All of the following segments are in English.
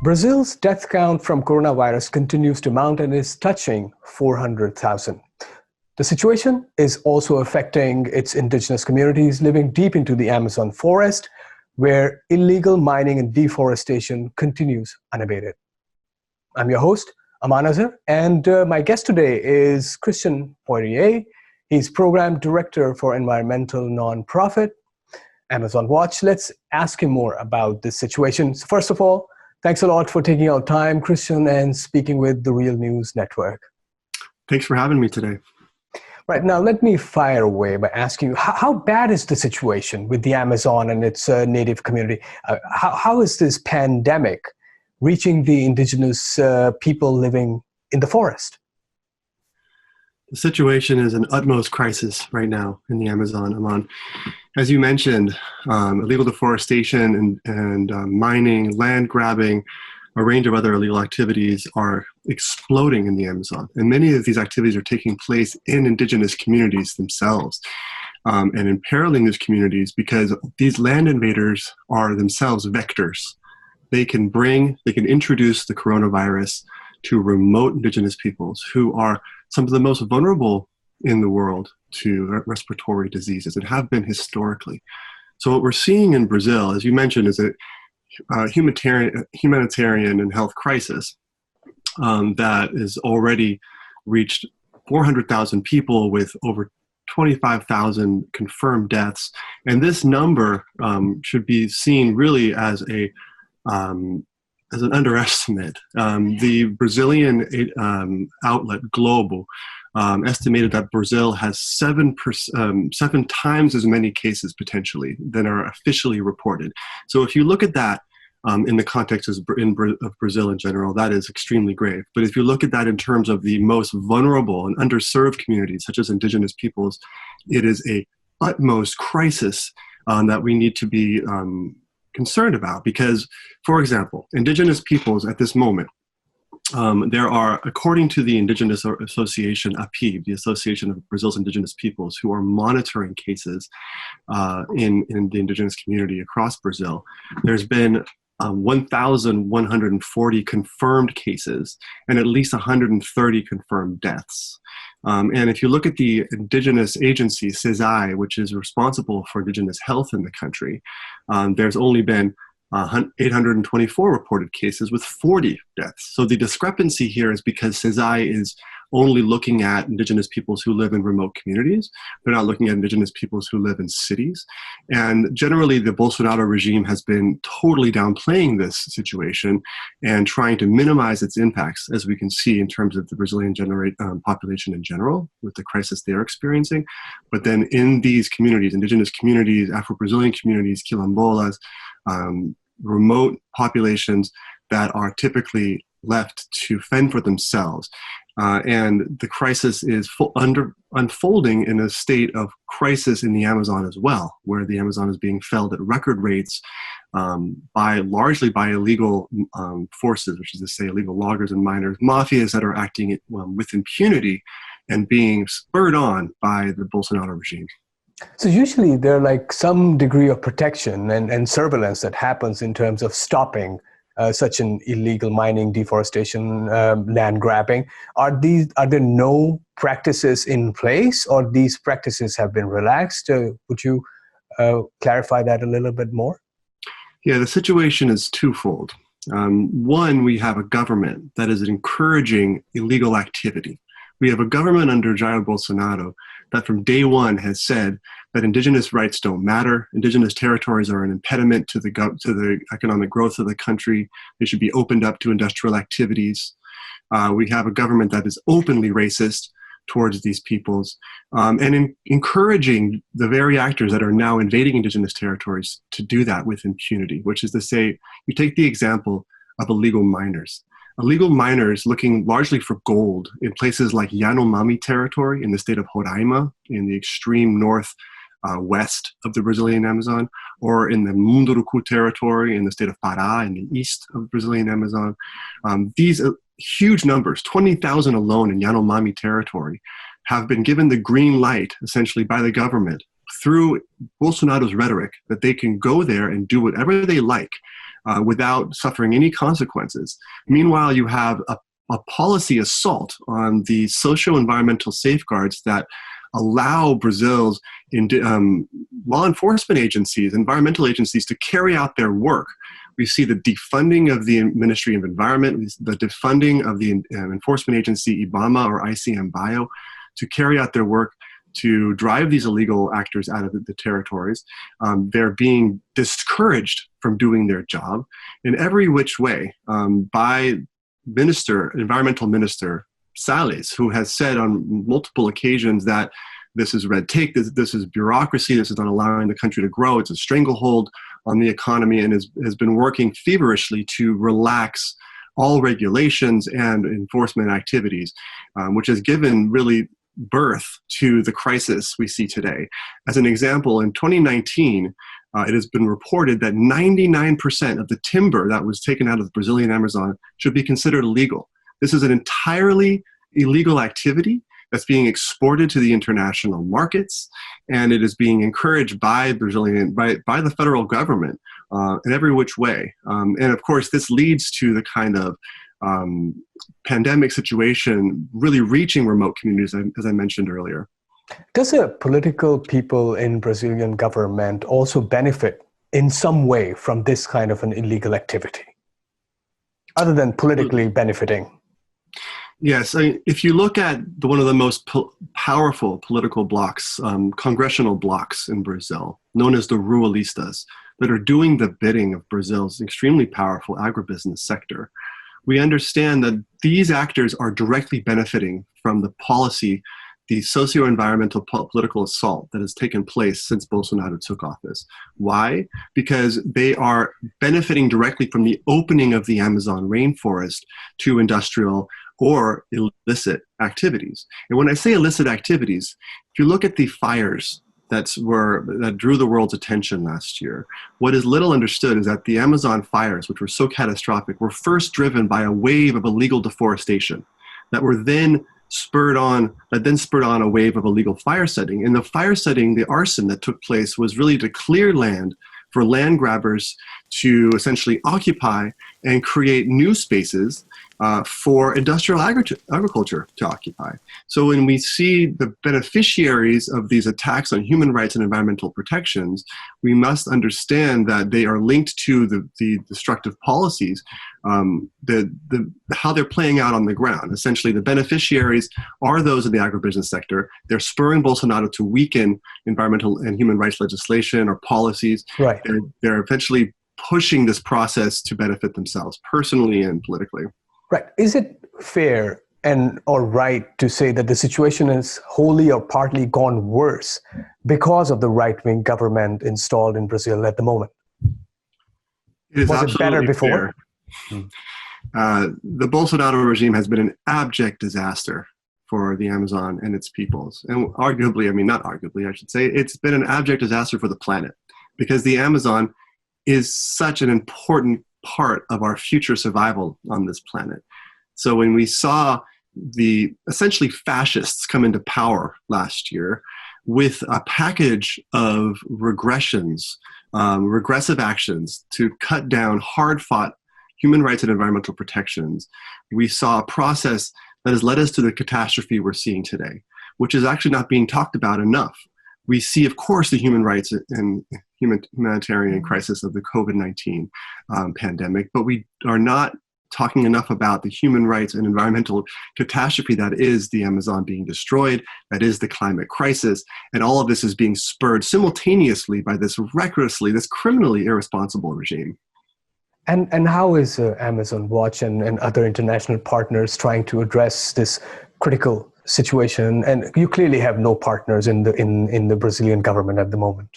Brazil's death count from coronavirus continues to mount and is touching 400,000. The situation is also affecting its indigenous communities living deep into the Amazon forest, where illegal mining and deforestation continues unabated. I'm your host, Aman Azhar, and my guest today is Christian Poirier. He's Program Director for environmental nonprofit Amazon Watch. Let's ask him more about this situation. So first of all, thanks a lot for taking our time, Christian, and speaking with the Real News Network. Thanks for having me today. Right, now let me fire away by asking you, how bad is the situation with the Amazon and its native community? How is this pandemic reaching the indigenous people living in the forest? The situation is an utmost crisis right now in the Amazon, Aman. As you mentioned, illegal deforestation and mining, land grabbing, a range of other illegal activities are exploding in the Amazon. And many of these activities are taking place in indigenous communities themselves and imperiling these communities because these land invaders are themselves vectors. They can introduce the coronavirus to remote indigenous peoples who are some of the most vulnerable in the world to respiratory diseases and have been historically. So what we're seeing in Brazil, as you mentioned, is a humanitarian and health crisis that has already reached 400,000 people with over 25,000 confirmed deaths. And this number should be seen really as an underestimate. The Brazilian outlet Globo estimated that Brazil has seven times as many cases potentially than are officially reported. So if you look at that in the context of Brazil in general, that is extremely grave. But if you look at that in terms of the most vulnerable and underserved communities, such as indigenous peoples, it is a utmost crisis that we need to be concerned about. Because, for example, indigenous peoples at this moment, there are, according to the Indigenous Association, APIB, the Association of Brazil's Indigenous Peoples, who are monitoring cases in the indigenous community across Brazil, there's been 1,140 confirmed cases and at least 130 confirmed deaths. And if you look at the indigenous agency, CESAI, which is responsible for indigenous health in the country, there's only been 824 reported cases with 40 deaths. So the discrepancy here is because CESAI is only looking at indigenous peoples who live in remote communities. They're not looking at indigenous peoples who live in cities. And generally, the Bolsonaro regime has been totally downplaying this situation and trying to minimize its impacts, as we can see in terms of the Brazilian population in general, with the crisis they're experiencing. But then in these communities, indigenous communities, Afro-Brazilian communities, quilombolas, remote populations that are typically left to fend for themselves. And the crisis is unfolding in a state of crisis in the Amazon as well, where the Amazon is being felled at record rates largely by illegal forces, which is to say illegal loggers and miners, mafias that are acting with impunity and being spurred on by the Bolsonaro regime. So usually there are like some degree of protection and surveillance that happens in terms of stopping such an illegal mining, deforestation, land grabbing. Are there no practices in place, or these practices have been relaxed? Would you clarify that a little bit more? Yeah, the situation is twofold. One, we have a government that is encouraging illegal activity. We have a government under Jair Bolsonaro that from day one has said that indigenous rights don't matter. Indigenous territories are an impediment to the economic growth of the country. They should be opened up to industrial activities. We have a government that is openly racist towards these peoples and encouraging the very actors that are now invading indigenous territories to do that with impunity, which is to say, you take the example of illegal miners. Illegal miners looking largely for gold in places like Yanomami territory in the state of Roraima, in the extreme west of the Brazilian Amazon, or in the Munduruku territory in the state of Pará in the east of the Brazilian Amazon. These huge numbers, 20,000 alone in Yanomami territory, have been given the green light essentially by the government through Bolsonaro's rhetoric that they can go there and do whatever they like without suffering any consequences. Meanwhile, you have a policy assault on the socio-environmental safeguards that allow Brazil's law enforcement agencies, environmental agencies, to carry out their work. We see the defunding of the Ministry of Environment, the defunding of the enforcement agency IBAMA or ICMBio to carry out their work to drive these illegal actors out of the territories. They're being discouraged from doing their job in every which way by Environmental Minister Salles, who has said on multiple occasions that this is red tape, this is bureaucracy, this is not allowing the country to grow, it's a stranglehold on the economy, and has been working feverishly to relax all regulations and enforcement activities, which has given really birth to the crisis we see today. As an example, in 2019, it has been reported that 99% of the timber that was taken out of the Brazilian Amazon should be considered illegal. This is an entirely illegal activity that's being exported to the international markets, and it is being encouraged by the federal government in every which way. And of course, this leads to the kind of pandemic situation really reaching remote communities, as I mentioned earlier. Does the political people in Brazilian government also benefit in some way from this kind of an illegal activity, other than politically benefiting? Yes, if you look at one of the most powerful political blocs, congressional blocs in Brazil, known as the Ruralistas, that are doing the bidding of Brazil's extremely powerful agribusiness sector, we understand that these actors are directly benefiting from the policy, the socio-environmental political assault that has taken place since Bolsonaro took office. Why? Because they are benefiting directly from the opening of the Amazon rainforest to industrial or illicit activities. And when I say illicit activities, if you look at the fires that drew the world's attention last year, what is little understood is that the Amazon fires, which were so catastrophic, were first driven by a wave of illegal deforestation that then spurred on a wave of illegal fire setting. And the fire setting, the arson that took place, was really to clear land for land grabbers to essentially occupy and create new spaces for industrial agriculture to occupy. So when we see the beneficiaries of these attacks on human rights and environmental protections, we must understand that they are linked to the destructive policies, how they're playing out on the ground. Essentially, the beneficiaries are those in the agribusiness sector. They're spurring Bolsonaro to weaken environmental and human rights legislation or policies. Right. They're eventually pushing this process to benefit themselves personally and politically. Right. Is it fair or right to say that the situation is wholly or partly gone worse because of the right-wing government installed in Brazil at the moment? Was it better before? The Bolsonaro regime has been an abject disaster for the Amazon and its peoples. And it's been an abject disaster for the planet, because the Amazon is such an important part of our future survival on this planet. So when we saw the essentially fascists come into power last year with a package of regressive actions to cut down hard-fought human rights and environmental protections, we saw a process that has led us to the catastrophe we're seeing today, which is actually not being talked about enough. We see, of course, the human rights and humanitarian crisis of the COVID-19 pandemic, but we are not talking enough about the human rights and environmental catastrophe that is the Amazon being destroyed, that is the climate crisis, and all of this is being spurred simultaneously by this criminally irresponsible regime. And how is Amazon Watch and other international partners trying to address this critical situation? And you clearly have no partners in the Brazilian government at the moment.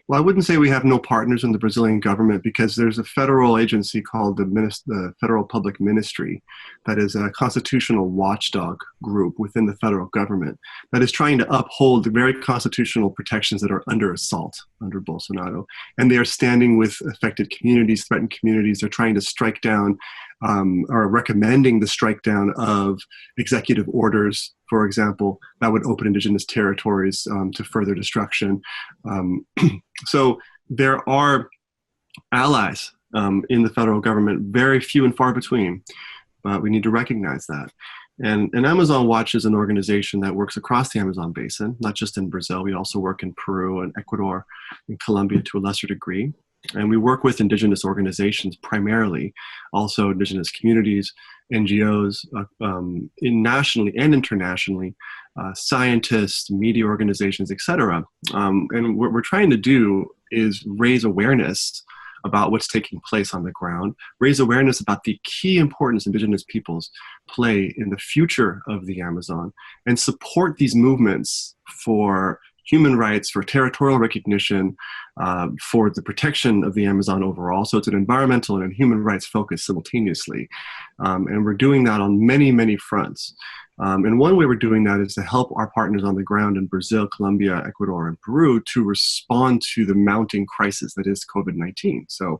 Well, I wouldn't say we have no partners in the Brazilian government, because there's a federal agency called the Federal Public Ministry that is a constitutional watchdog group within the federal government that is trying to uphold the very constitutional protections that are under assault under Bolsonaro. And they are standing with affected communities, threatened communities. They're trying to strike down or recommending the strike down of executive orders, for example, that would open indigenous territories to further destruction. So there are allies in the federal government, very few and far between, but we need to recognize that. And Amazon Watch is an organization that works across the Amazon basin, not just in Brazil. We also work in Peru and Ecuador and Colombia to a lesser degree. And we work with indigenous organizations primarily, also indigenous communities, NGOs, nationally and internationally, scientists, media organizations, etc. And what we're trying to do is raise awareness about what's taking place on the ground, raise awareness about the key importance indigenous peoples play in the future of the Amazon, and support these movements for human rights, for territorial recognition, for the protection of the Amazon overall. So it's an environmental and a human rights focus simultaneously. And we're doing that on many, many fronts. And one way we're doing that is to help our partners on the ground in Brazil, Colombia, Ecuador, and Peru to respond to the mounting crisis that is COVID-19. So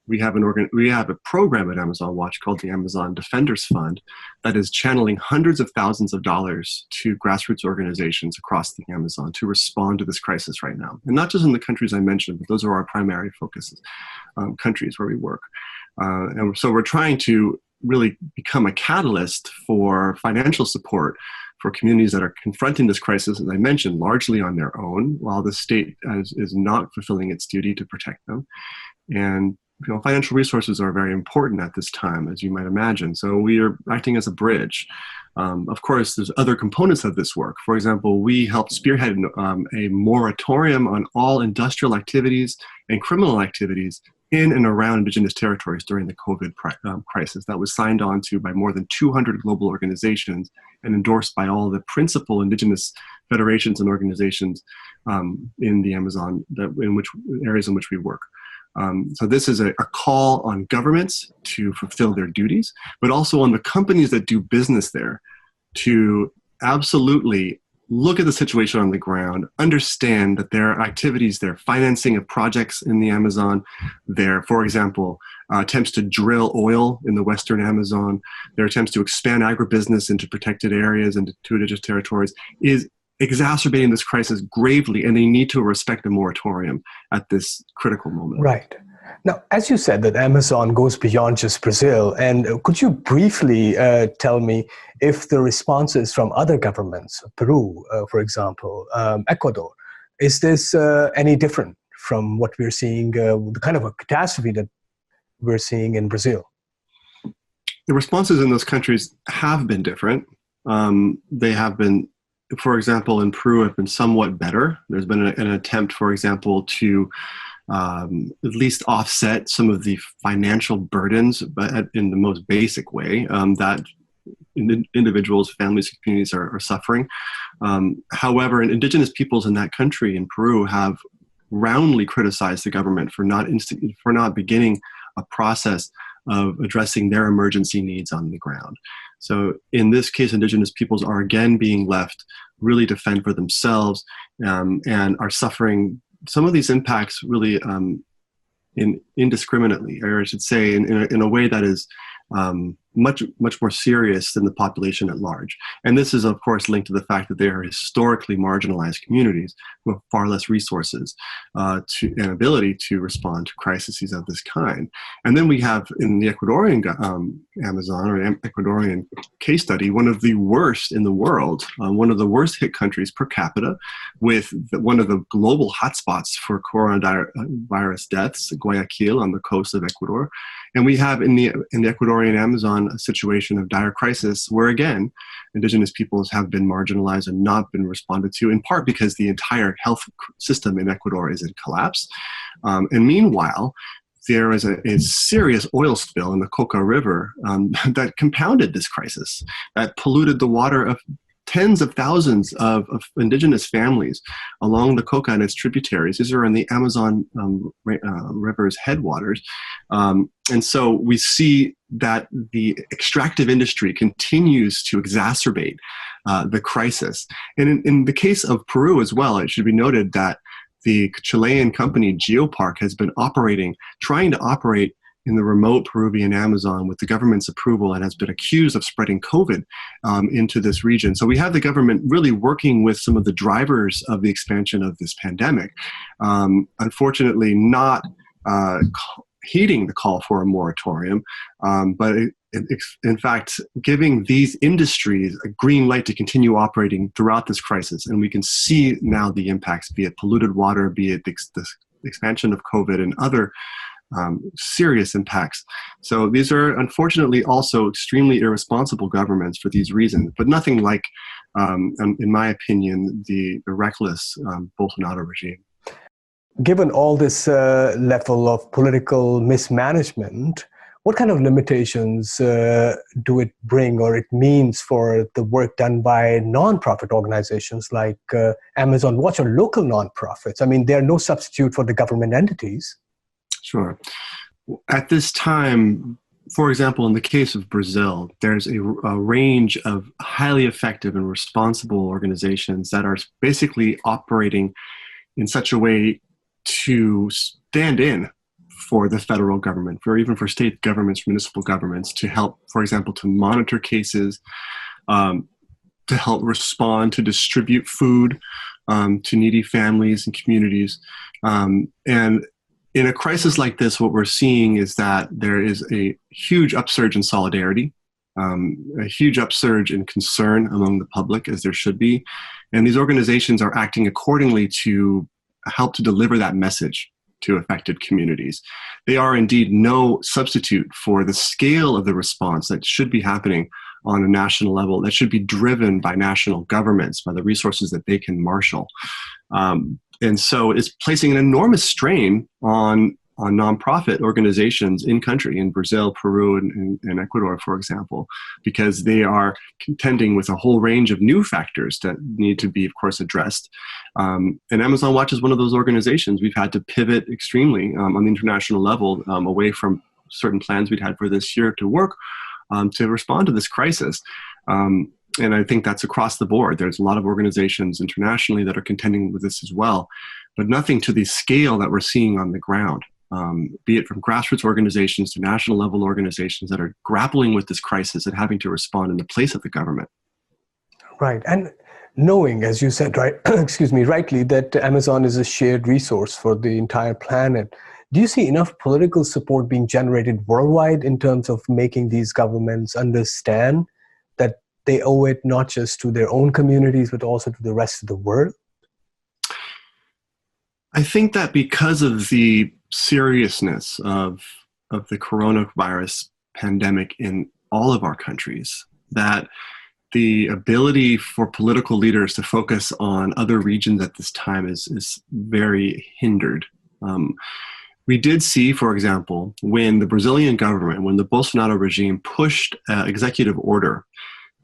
we have a program at Amazon Watch called the Amazon Defenders Fund that is channeling hundreds of thousands of dollars to grassroots organizations across the Amazon to respond to this crisis right now. And not just in the countries I mentioned, but those are our primary focuses, countries where we work. And so we're trying to really become a catalyst for financial support for communities that are confronting this crisis, as I mentioned, largely on their own, while the state is not fulfilling its duty to protect them. And financial resources are very important at this time, as you might imagine. So we are acting as a bridge. Of course, there's other components of this work. For example, we helped spearhead a moratorium on all industrial activities and criminal activities in and around indigenous territories during the COVID crisis. That was signed on to by more than 200 global organizations and endorsed by all the principal indigenous federations and organizations in the Amazon, areas in which we work. So this is a call on governments to fulfill their duties, but also on the companies that do business there to absolutely look at the situation on the ground, understand that their activities, their financing of projects in the Amazon, their, for example, attempts to drill oil in the Western Amazon, their attempts to expand agribusiness into protected areas and to indigenous territories is exacerbating this crisis gravely, and they need to respect the moratorium at this critical moment. Right. Now, as you said, that Amazon goes beyond just Brazil, and could you briefly tell me if the responses from other governments, Peru, for example, Ecuador, is this any different from what we're seeing, the kind of a catastrophe that we're seeing in Brazil? The responses in those countries have been different. They have been, for example, in Peru, have been somewhat better. There's been an attempt, for example, to at least offset some of the financial burdens, but in the most basic way that individuals, families, communities are suffering. However, indigenous peoples in that country, in Peru, have roundly criticized the government for not beginning a process of addressing their emergency needs on the ground. So in this case, indigenous peoples are again being left really to fend for themselves and are suffering some of these impacts really indiscriminately, or I should say in a way that is much more serious than the population at large. And this is, of course, linked to the fact that they are historically marginalized communities who have far less resources and ability to respond to crises of this kind. And then we have in the Ecuadorian Amazon or Ecuadorian case study, one of the worst in the world, one of the worst hit countries per capita, with one of the global hotspots for coronavirus deaths, Guayaquil on the coast of Ecuador. And we have in the Ecuadorian Amazon a situation of dire crisis where, again, indigenous peoples have been marginalized and not been responded to, in part because the entire health system in Ecuador is in collapse. And meanwhile, there is a serious oil spill in the Coca River that compounded this crisis, that polluted the water of tens of thousands of indigenous families along the Coca and its tributaries. These are in the Amazon River's headwaters. And so we see that the extractive industry continues to exacerbate the crisis. And in the case of Peru as well, it should be noted that the Chilean company Geopark has been trying to operate in the remote Peruvian Amazon with the government's approval, and has been accused of spreading COVID into this region. So we have the government really working with some of the drivers of the expansion of this pandemic. Unfortunately, not heeding the call for a moratorium, but in fact, giving these industries a green light to continue operating throughout this crisis. And we can see now the impacts, be it polluted water, be it the expansion of COVID and other serious impacts. So these are unfortunately also extremely irresponsible governments for these reasons, but nothing like, in my opinion, the reckless Bolsonaro regime. Given all this level of political mismanagement, what kind of limitations do it bring or it means for the work done by nonprofit organizations like Amazon Watch or local nonprofits? I mean, they're no substitute for the government entities. Sure. At this time, for example, in the case of Brazil, there's a range of highly effective and responsible organizations that are basically operating in such a way to stand in for the federal government, for even for state governments, municipal governments, to help, for example, to monitor cases, to help respond, to distribute food to needy families and communities. And in a crisis like this, what we're seeing is that there is a huge upsurge in solidarity, a huge upsurge in concern among the public, as there should be. And these organizations are acting accordingly to help to deliver that message to affected communities. They are indeed no substitute for the scale of the response that should be happening on a national level, that should be driven by national governments, by the resources that they can marshal. And so it's placing an enormous strain on nonprofit organizations in country, in Brazil, Peru, and Ecuador, for example, because they are contending with a whole range of new factors that need to be, of course, addressed. And Amazon Watch is one of those organizations. We've had to pivot extremely on the international level away from certain plans we'd had for this year to work to respond to this crisis. And I think that's across the board. There's a lot of organizations internationally that are contending with this as well, but nothing to the scale that we're seeing on the ground, be it from grassroots organizations to national level organizations that are grappling with this crisis and having to respond in the place of the government. Right. And knowing, as you said, right, excuse me, rightly, that Amazon is a shared resource for the entire planet, do you see enough political support being generated worldwide in terms of making these governments understand that they owe it not just to their own communities, but also to the rest of the world? I think that because of the seriousness of the coronavirus pandemic in all of our countries, that the ability for political leaders to focus on other regions at this time is very hindered. We did see, for example, when the Brazilian government, when the Bolsonaro regime pushed an executive order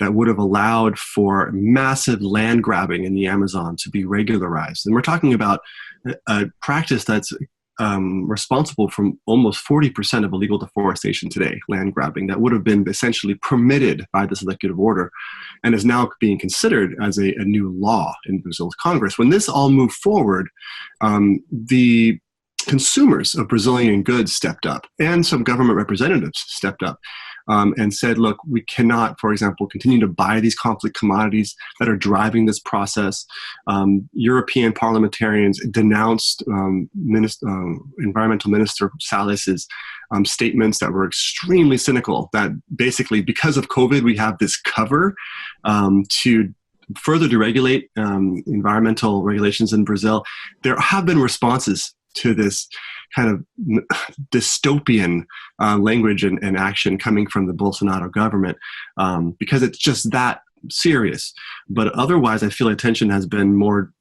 that would have allowed for massive land grabbing in the Amazon to be regularized. And we're talking about a practice that's responsible for almost 40% of illegal deforestation today, land grabbing, that would have been essentially permitted by this executive order and is now being considered as a new law in Brazil's Congress. When this all moved forward, the consumers of Brazilian goods stepped up, and some government representatives stepped up and said, look, we cannot, for example, continue to buy these conflict commodities that are driving this process. European parliamentarians denounced Environmental Minister Sales's statements that were extremely cynical, that basically because of COVID, we have this cover to further deregulate environmental regulations in Brazil. There have been responses to this kind of dystopian language and action coming from the Bolsonaro government because it's just that serious. But otherwise, I feel attention has been more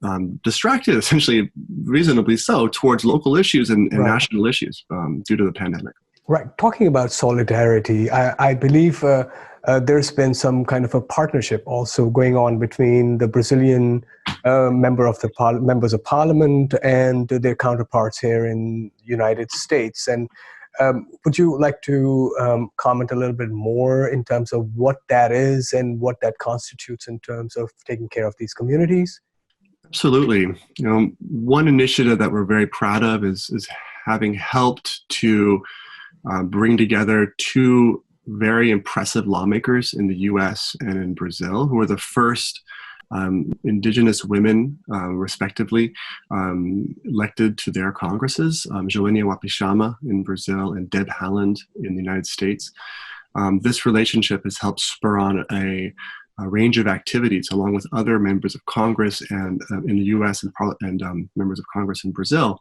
distracted, essentially, reasonably so, towards local issues and Right. national issues due to the pandemic. Right. Talking about solidarity, I believe there's been some kind of a partnership also going on between the Brazilian members of parliament and their counterparts here in the United States. And would you like to comment a little bit more in terms of what that is and what that constitutes in terms of taking care of these communities? Absolutely. One initiative that we're very proud of is having helped to bring together two very impressive lawmakers in the U.S. and in Brazil, who were the first indigenous women, respectively, elected to their congresses, Joenia Wapishama in Brazil and Deb Haaland in the United States. This relationship has helped spur on a range of activities along with other members of Congress and in the US and members of Congress in Brazil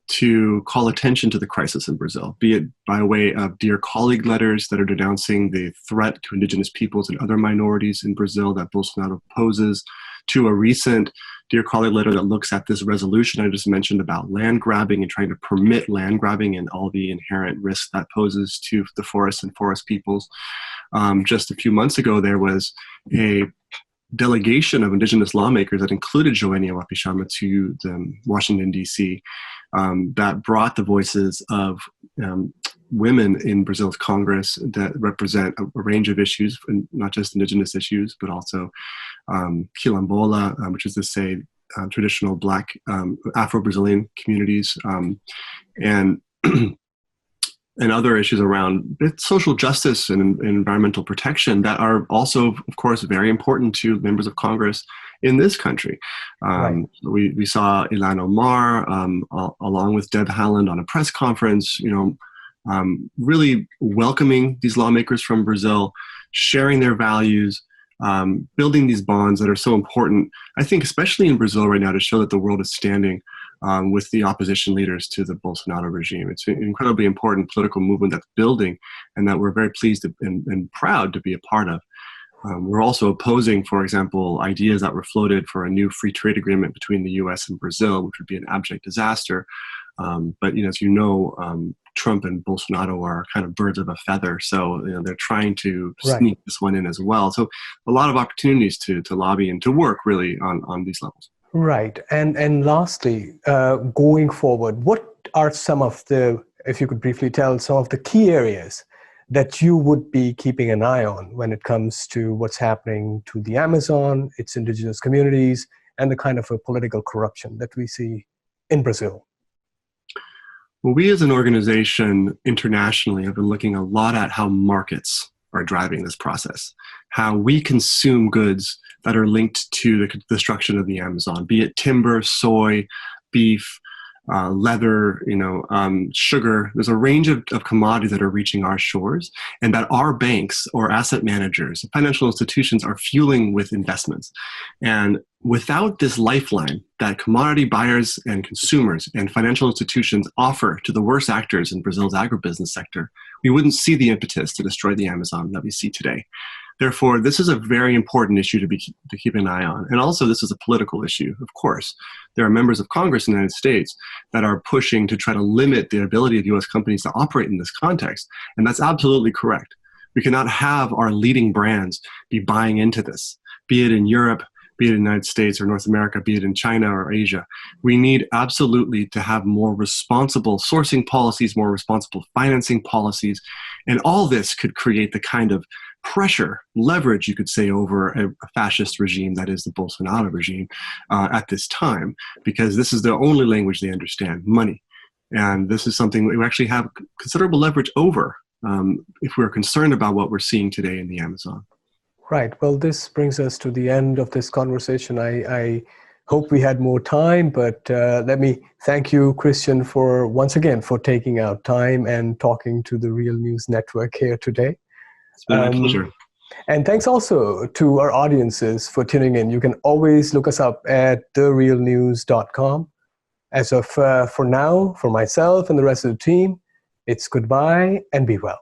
to call attention to the crisis in Brazil, be it by way of Dear Colleague letters that are denouncing the threat to indigenous peoples and other minorities in Brazil that Bolsonaro poses, to a recent Dear Colleague letter that looks at this resolution I just mentioned about land grabbing and trying to permit land grabbing and all the inherent risks that poses to the forests and forest peoples. Just a few months ago, there was a delegation of indigenous lawmakers that included Joenia Wapishama to the Washington, D.C., that brought the voices of women in Brazil's Congress that represent a range of issues, not just indigenous issues, but also quilombola, which is to say traditional Black Afro-Brazilian communities, and and other issues around social justice and environmental protection that are also, of course, very important to members of Congress in this country. Right. We saw Ilhan Omar, along with Deb Haaland, on a press conference, really welcoming these lawmakers from Brazil, sharing their values, building these bonds that are so important, I think, especially in Brazil right now, to show that the world is standing with the opposition leaders to the Bolsonaro regime. It's an incredibly important political movement that's building and that we're very pleased and proud to be a part of. We're also opposing, for example, ideas that were floated for a new free trade agreement between the U.S. and Brazil, which would be an abject disaster. But as you know, Trump and Bolsonaro are kind of birds of a feather, so they're trying to sneak this one in as well. So a lot of opportunities to lobby and to work really on these levels. Right. And lastly, going forward, what are some of the, if you could briefly tell, some of the key areas that you would be keeping an eye on when it comes to what's happening to the Amazon, its indigenous communities, and the kind of a political corruption that we see in Brazil? Well, we as an organization internationally have been looking a lot at how markets are driving this process, how we consume goods that are linked to the destruction of the Amazon, be it timber, soy, beef, leather, sugar. There's a range of commodities that are reaching our shores and that our banks or asset managers, financial institutions are fueling with investments. And without this lifeline that commodity buyers and consumers and financial institutions offer to the worst actors in Brazil's agribusiness sector, we wouldn't see the impetus to destroy the Amazon that we see today. Therefore, this is a very important issue to keep an eye on. And also, this is a political issue, of course. There are members of Congress in the United States that are pushing to try to limit the ability of U.S. companies to operate in this context. And that's absolutely correct. We cannot have our leading brands be buying into this, be it in Europe, be it in the United States or North America, be it in China or Asia. We need absolutely to have more responsible sourcing policies, more responsible financing policies. And all this could create the kind of pressure, leverage, you could say, over a fascist regime that is the Bolsonaro regime at this time, because this is the only language they understand, money. And this is something we actually have considerable leverage over if we're concerned about what we're seeing today in the Amazon. Right. Well, this brings us to the end of this conversation. I hope we had more time, but let me thank you, Christian, once again for taking out time and talking to the Real News Network here today. It's been my pleasure. And thanks also to our audiences for tuning in. You can always look us up at therealnews.com. As of for now, for myself and the rest of the team, it's goodbye and be well.